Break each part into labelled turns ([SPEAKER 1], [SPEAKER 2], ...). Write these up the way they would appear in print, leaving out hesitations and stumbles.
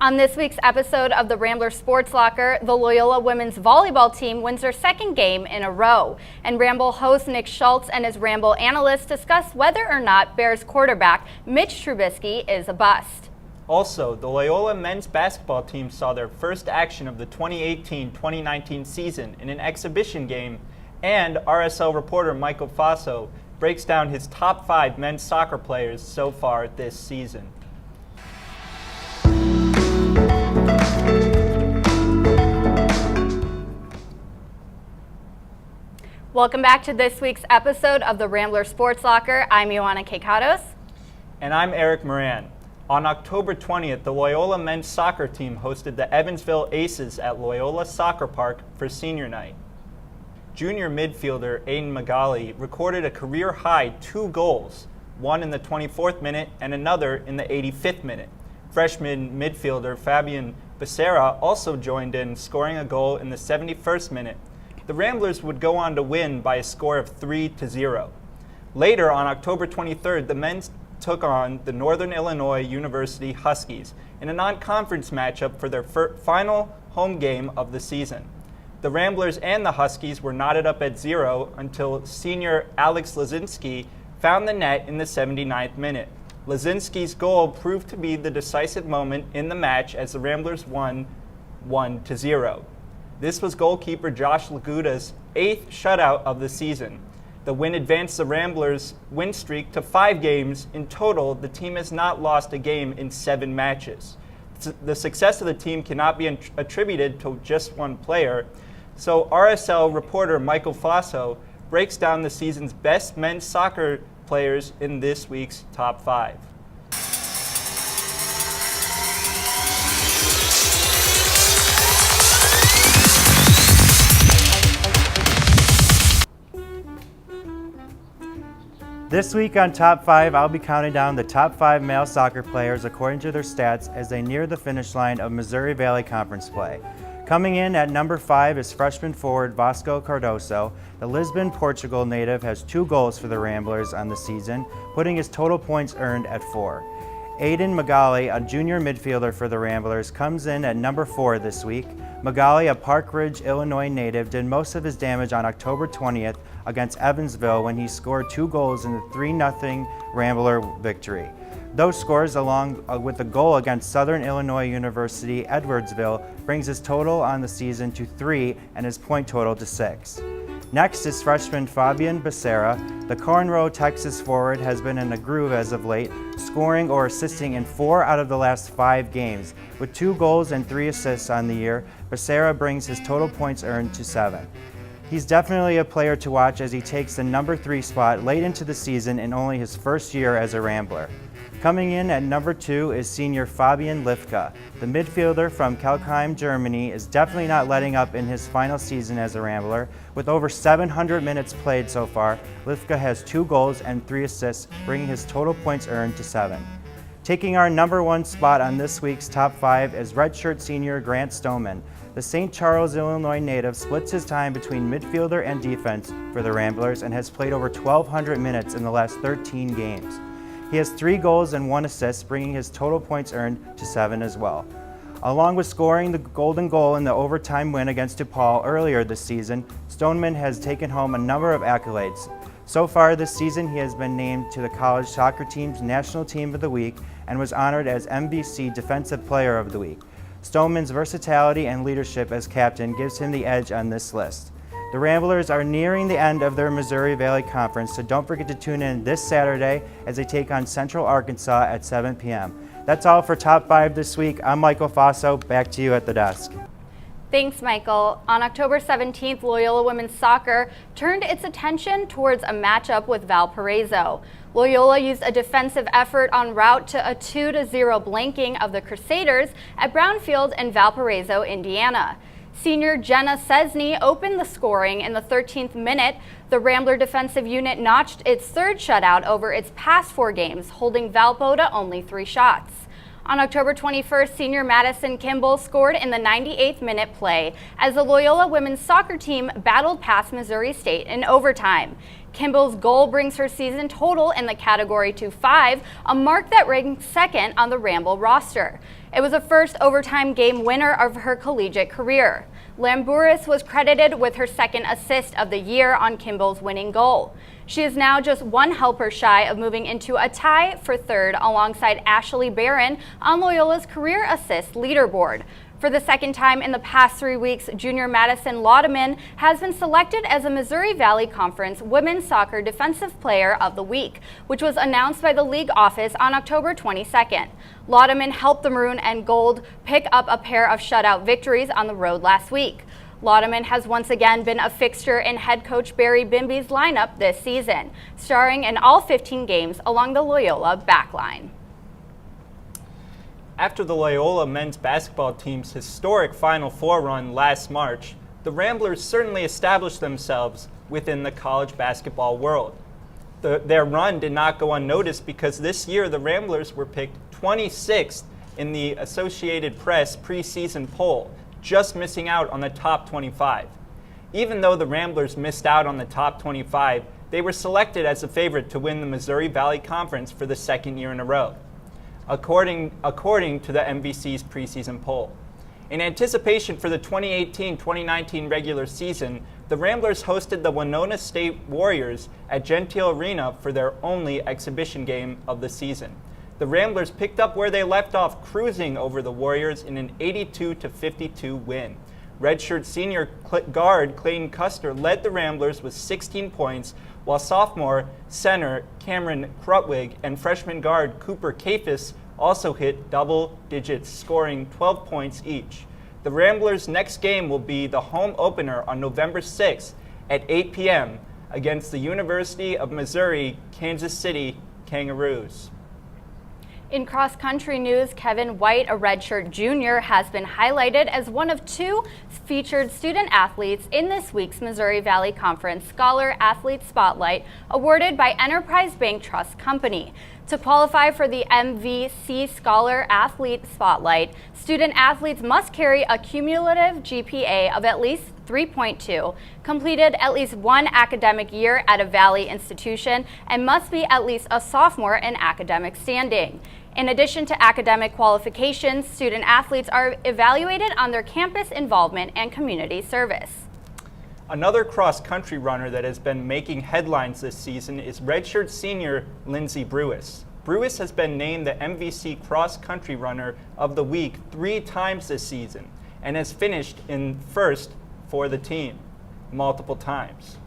[SPEAKER 1] On this week's episode of the Rambler Sports Locker, the Loyola women's volleyball team wins their second game in a row. And Ramble host Nick Schultz and his Ramble analysts discuss whether or not Bears quarterback Mitch Trubisky is a bust.
[SPEAKER 2] Also, the Loyola men's basketball team saw their first action of the 2018-2019 season in an exhibition game, and RSL reporter Michael Faso breaks down his top 5 men's soccer players so far this season.
[SPEAKER 1] Welcome back to this week's episode of the Rambler Sports Locker. I'm Ioanna Kekatos.
[SPEAKER 2] And I'm Eric Moran. On October 20th, the Loyola men's soccer team hosted the Evansville Aces at Loyola Soccer Park for senior night. Junior midfielder Aiden Magali recorded a career-high 2 goals, one in the 24th minute and another in the 85th minute. Freshman midfielder Fabian Becerra also joined in, scoring a goal in the 71st minute. The Ramblers would go on to win by a score of 3-0. Later, on October 23rd, the men took on the Northern Illinois University Huskies in a non-conference matchup for their final home game of the season. The Ramblers and the Huskies were knotted up at 0 until senior Alex Lazinski found the net in the 79th minute. Lazinski's goal proved to be the decisive moment in the match as the Ramblers won 1-0. This was goalkeeper Josh Laguda's 8th shutout of the season. The win advanced the Ramblers' win streak to 5 games. In total, the team has not lost a game in 7 matches. The success of the team cannot be attributed to just one player. So RSL reporter Michael Faso breaks down the season's best men's soccer players in this week's top 5.
[SPEAKER 3] This week on Top 5, I'll be counting down the top 5 male soccer players according to their stats as they near the finish line of Missouri Valley Conference play. Coming in at number 5 is freshman forward Vasco Cardoso. The Lisbon, Portugal native has 2 goals for the Ramblers on the season, putting his total points earned at 4. Aiden Magali, a junior midfielder for the Ramblers, comes in at number 4 this week. Magali, a Park Ridge, Illinois native, did most of his damage on October 20th against Evansville when he scored 2 goals in the 3-0 Rambler victory. Those scores, along with the goal against Southern Illinois University Edwardsville, brings his total on the season to 3 and his point total to 6. Next is freshman Fabian Becerra. The cornrow Texas forward has been in a groove as of late, scoring or assisting in 4 out of the last 5 games. With 2 goals and 3 assists on the year, Becerra brings his total points earned to 7. He's definitely a player to watch as he takes the number 3 spot late into the season in only his first year as a Rambler. Coming in at number 2 is senior Fabian Lifka. The midfielder from Kelkheim, Germany is definitely not letting up in his final season as a Rambler. With over 700 minutes played so far, Lifka has 2 goals and 3 assists, bringing his total points earned to 7. Taking our number 1 spot on this week's top 5 is redshirt senior Grant Stoneman. The St. Charles, Illinois native splits his time between midfielder and defense for the Ramblers and has played over 1,200 minutes in the last 13 games. He has 3 goals and 1 assist, bringing his total points earned to 7 as well. Along with scoring the golden goal in the overtime win against DePaul earlier this season, Stoneman has taken home a number of accolades. So far this season, he has been named to the college soccer team's National Team of the Week and was honored as MVC Defensive Player of the Week. Stoneman's versatility and leadership as captain gives him the edge on this list. The Ramblers are nearing the end of their Missouri Valley Conference, so don't forget to tune in this Saturday as they take on Central Arkansas at 7 p.m. That's all for Top 5 this week. I'm Michael Faso. Back to you at the desk.
[SPEAKER 1] Thanks, Michael. On October 17th, Loyola women's soccer turned its attention towards a matchup with Valparaiso. Loyola used a defensive effort en route to a 2-0 blanking of the Crusaders at Brownfield in Valparaiso, Indiana. Senior Jenna Cesny opened the scoring in the 13th minute. The Rambler defensive unit notched its 3rd shutout over its past 4 games, holding Valpo to only 3 shots. On October 21st, senior Madison Kimball scored in the 98th minute play as the Loyola women's soccer team battled past Missouri State in overtime. Kimball's goal brings her season total in the category to 5, a mark that ranks second on the Ramble roster. It was the first overtime game winner of her collegiate career. Lamburis was credited with her second assist of the year on Kimball's winning goal. She is now just one helper shy of moving into a tie for third alongside Ashley Barron on Loyola's career assist leaderboard. For the second time in the past 3 weeks, junior Madison Laudeman has been selected as a Missouri Valley Conference Women's Soccer Defensive Player of the Week, which was announced by the league office on October 22nd. Laudeman helped the Maroon and Gold pick up a pair of shutout victories on the road last week. Laudeman has once again been a fixture in head coach Barry Bimby's lineup this season, starring in all 15 games along the Loyola backline.
[SPEAKER 2] After the Loyola men's basketball team's historic Final Four run last March, the Ramblers certainly established themselves within the college basketball world. Their run did not go unnoticed because this year the Ramblers were picked 26th in the Associated Press preseason poll, just missing out on the top 25. Even though the Ramblers missed out on the top 25, they were selected as a favorite to win the Missouri Valley Conference for the second year in a row, according to the MVC's preseason poll. In anticipation for the 2018-2019 regular season, the Ramblers hosted the Winona State Warriors at Gentile Arena for their only exhibition game of the season. The Ramblers picked up where they left off, cruising over the Warriors in an 82-52 win. Redshirt senior guard Clayton Custer led the Ramblers with 16 points, while sophomore center Cameron Krutwig and freshman guard Cooper Kekatos also hit double digits, scoring 12 points each. The Ramblers' next game will be the home opener on November 6th at 8 p.m. against the University of Missouri Kansas City Kangaroos.
[SPEAKER 1] In cross-country news, Kevin White, a redshirt junior, has been highlighted as one of 2 featured student athletes in this week's Missouri Valley Conference Scholar Athlete Spotlight awarded by Enterprise Bank Trust Company. To qualify for the MVC Scholar Athlete Spotlight, student athletes must carry a cumulative GPA of at least 3.2, completed at least 1 academic year at a Valley institution, and must be at least a sophomore in academic standing. In addition to academic qualifications, student athletes are evaluated on their campus involvement and community service.
[SPEAKER 2] Another cross-country runner that has been making headlines this season is redshirt senior Lindsey Brewis. Brewis has been named the MVC Cross-Country Runner of the Week 3 times this season and has finished in first for the team multiple times.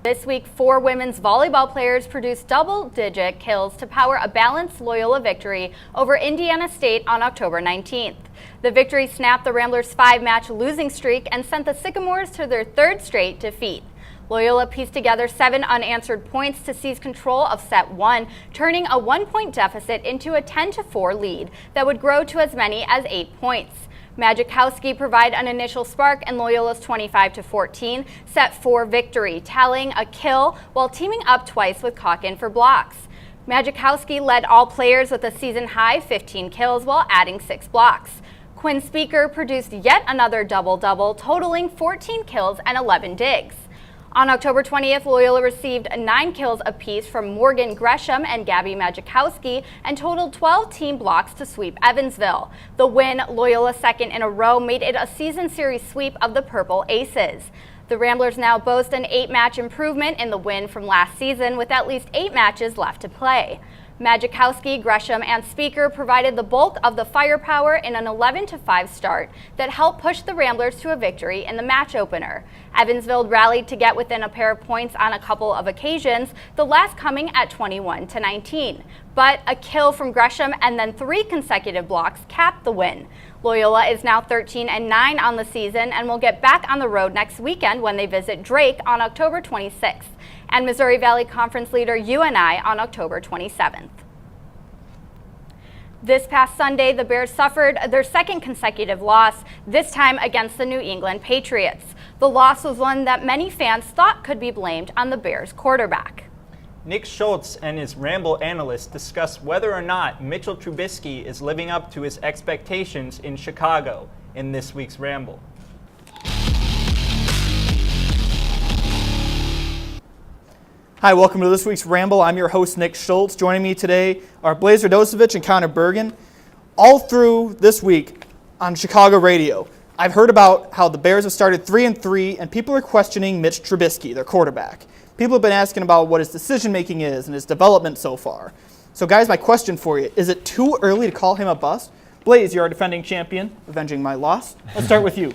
[SPEAKER 1] This week, 4 women's volleyball players produced double-digit kills to power a balanced Loyola victory over Indiana State on October 19th. The victory snapped the Ramblers' 5-match losing streak and sent the Sycamores to their 3rd straight defeat. Loyola pieced together 7 unanswered points to seize control of set 1, turning a 1-point deficit into a 10-4 lead that would grow to as many as 8 points. Majikowski provided an initial spark in Loyola's 25-14 set 4 victory, tallying a kill while teaming up twice with Calkin for blocks. Majikowski led all players with a season-high 15 kills while adding 6 blocks. Quinn Speaker produced yet another double-double, totaling 14 kills and 11 digs. On October 20th, Loyola received 9 kills apiece from Morgan Gresham and Gabby Majikowski and totaled 12 team blocks to sweep Evansville. The win, Loyola's 2nd in a row, made it a season series sweep of the Purple Aces. The Ramblers now boast an 8-match improvement in the win from last season with at least 8 matches left to play. Majikowski, Gresham, and Speaker provided the bulk of the firepower in an 11-5 start that helped push the Ramblers to a victory in the match opener. Evansville rallied to get within a pair of points on a couple of occasions, the last coming at 21-19. But a kill from Gresham and then 3 consecutive blocks capped the win. Loyola is now 13-9 on the season and will get back on the road next weekend when they visit Drake on October 26th and Missouri Valley Conference leader Ioanna on October 27th. This past Sunday, the Bears suffered their 2nd consecutive loss, this time against the New England Patriots. The loss was one that many fans thought could be blamed on the Bears quarterback.
[SPEAKER 2] Nick Schultz and his Ramble analysts discuss whether or not Mitchell Trubisky is living up to his expectations in Chicago in this week's Ramble.
[SPEAKER 4] Hi, welcome to this week's Ramble. I'm your host, Nick Schultz. Joining me today are Blazer Dosevich and Connor Bergen. All through this week on Chicago radio, I've heard about how the Bears have started 3-3, and people are questioning Mitch Trubisky, their quarterback. People have been asking about what his decision-making is and his development so far. So, guys, my question for you, is it too early to call him a bust? Blaze, you're our defending champion, avenging my loss. Let's start with you.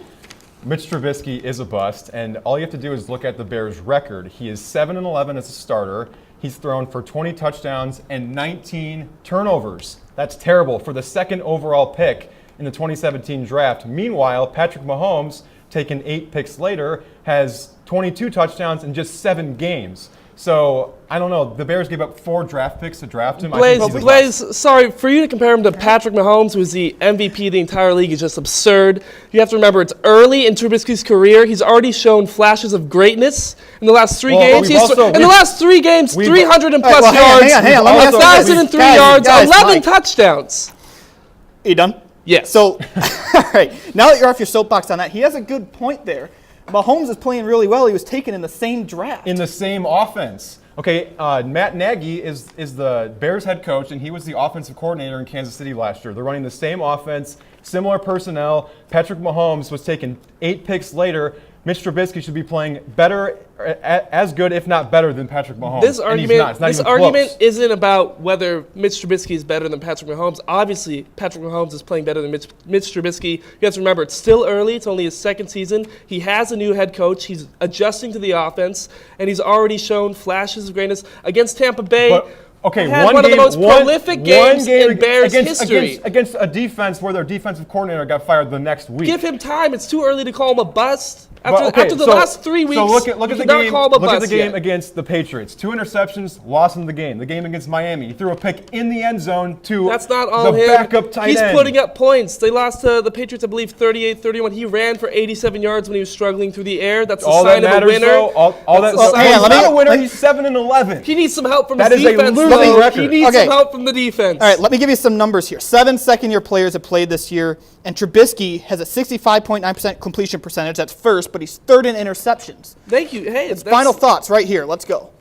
[SPEAKER 5] Mitch Trubisky is a bust, and all you have to do is look at the Bears' record. He is 7-11 as a starter. He's thrown for 20 touchdowns and 19 turnovers. That's terrible for the second overall pick in the 2017 draft. Meanwhile, Patrick Mahomes, taken 8 picks later, has 22 touchdowns in just 7 games. So, I don't know. The Bears gave up 4 draft picks to draft him.
[SPEAKER 6] Blaze, sorry, for you to compare him to Patrick Mahomes, who's the MVP of the entire league, is just absurd. You have to remember, it's early in Trubisky's career. He's already shown flashes of greatness in the last 3 games. In the last 3 games, 300 and plus yards, 1,003 yards, 11 touchdowns.
[SPEAKER 4] Are you done?
[SPEAKER 6] Yes.
[SPEAKER 4] So, all right, now that you're off your soapbox on that, he has a good point there. Mahomes is playing really well. He was taken in the same draft.
[SPEAKER 5] In the same offense. Okay, Matt Nagy is the Bears head coach, and he was the offensive coordinator in Kansas City last year. They're running the same offense, similar personnel. Patrick Mahomes was taken 8 picks later. Mitch Trubisky should be playing better, as good, if not better, than Patrick Mahomes.
[SPEAKER 6] This argument isn't about whether Mitch Trubisky is better than Patrick Mahomes. Obviously, Patrick Mahomes is playing better than Mitch Trubisky. You have to remember, it's still early. It's only his second season. He has a new head coach. He's adjusting to the offense, and he's already shown flashes of greatness against Tampa Bay.
[SPEAKER 5] One
[SPEAKER 6] of the most prolific games in Bears history.
[SPEAKER 5] Against a defense where their defensive coordinator got fired the next week.
[SPEAKER 6] Give him time. It's too early to call him a bust. After the last 3 weeks,
[SPEAKER 5] so look at the game
[SPEAKER 6] yet.
[SPEAKER 5] against the Patriots. 2 interceptions, lost in the game. The game against Miami, he threw a pick in the end zone to
[SPEAKER 6] That's not all
[SPEAKER 5] the
[SPEAKER 6] him.
[SPEAKER 5] backup tight
[SPEAKER 6] He's
[SPEAKER 5] end.
[SPEAKER 6] putting up points. They lost to the Patriots, I believe, 38-31. He ran for 87 yards when he was struggling through the air. That's a sign of a winner.
[SPEAKER 5] He's not a winner. He's 7-11.
[SPEAKER 6] He needs some help from
[SPEAKER 5] That
[SPEAKER 6] his
[SPEAKER 5] is a
[SPEAKER 6] defense.
[SPEAKER 5] losing record.
[SPEAKER 6] He needs some help from the defense.
[SPEAKER 4] All right, let me give you some numbers here. 7 second-year players have played this year, and Trubisky has a 65.9% completion percentage. That's first, but he's third in interceptions.
[SPEAKER 6] Thank you. Hey,
[SPEAKER 4] Final thoughts right here. Let's go.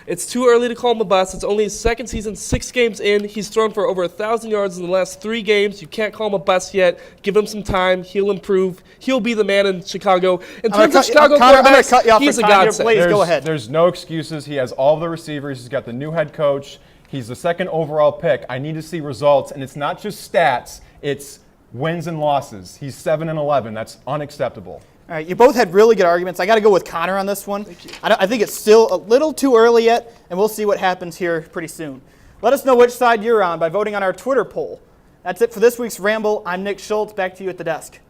[SPEAKER 6] It's too early to call him a bust. It's only his second season, 6 games in. He's thrown for over 1,000 yards in the last 3 games. You can't call him a bust yet. Give him some time. He'll improve. He'll be the man in Chicago. In terms of Chicago quarterbacks, he's a godsend.
[SPEAKER 4] Please go ahead.
[SPEAKER 5] There's no excuses. He has all the receivers. He's got the new head coach. He's the second overall pick. I need to see results, and it's not just stats. It's wins and losses. He's 7-11. That's unacceptable.
[SPEAKER 4] All right, you both had really good arguments. I got to go with Connor on this one.
[SPEAKER 6] Thank you.
[SPEAKER 4] I think it's still a little too early yet, and we'll see what happens here pretty soon. Let us know which side you're on by voting on our Twitter poll. That's it for this week's Ramble. I'm Nick Schultz. Back to you at the desk.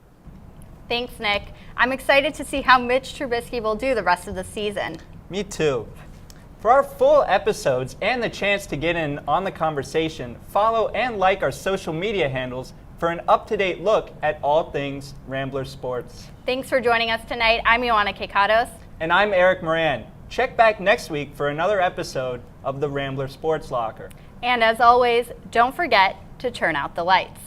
[SPEAKER 1] Thanks, Nick. I'm excited to see how Mitch Trubisky will do the rest of the season.
[SPEAKER 2] Me too. For our full episodes and the chance to get in on the conversation, follow and like our social media handles for an up-to-date look at all things Rambler Sports.
[SPEAKER 1] Thanks for joining us tonight. I'm Ioanna Kekatos.
[SPEAKER 2] And I'm Eric Moran. Check back next week for another episode of the Rambler Sports Locker.
[SPEAKER 1] And as always, don't forget to turn out the lights.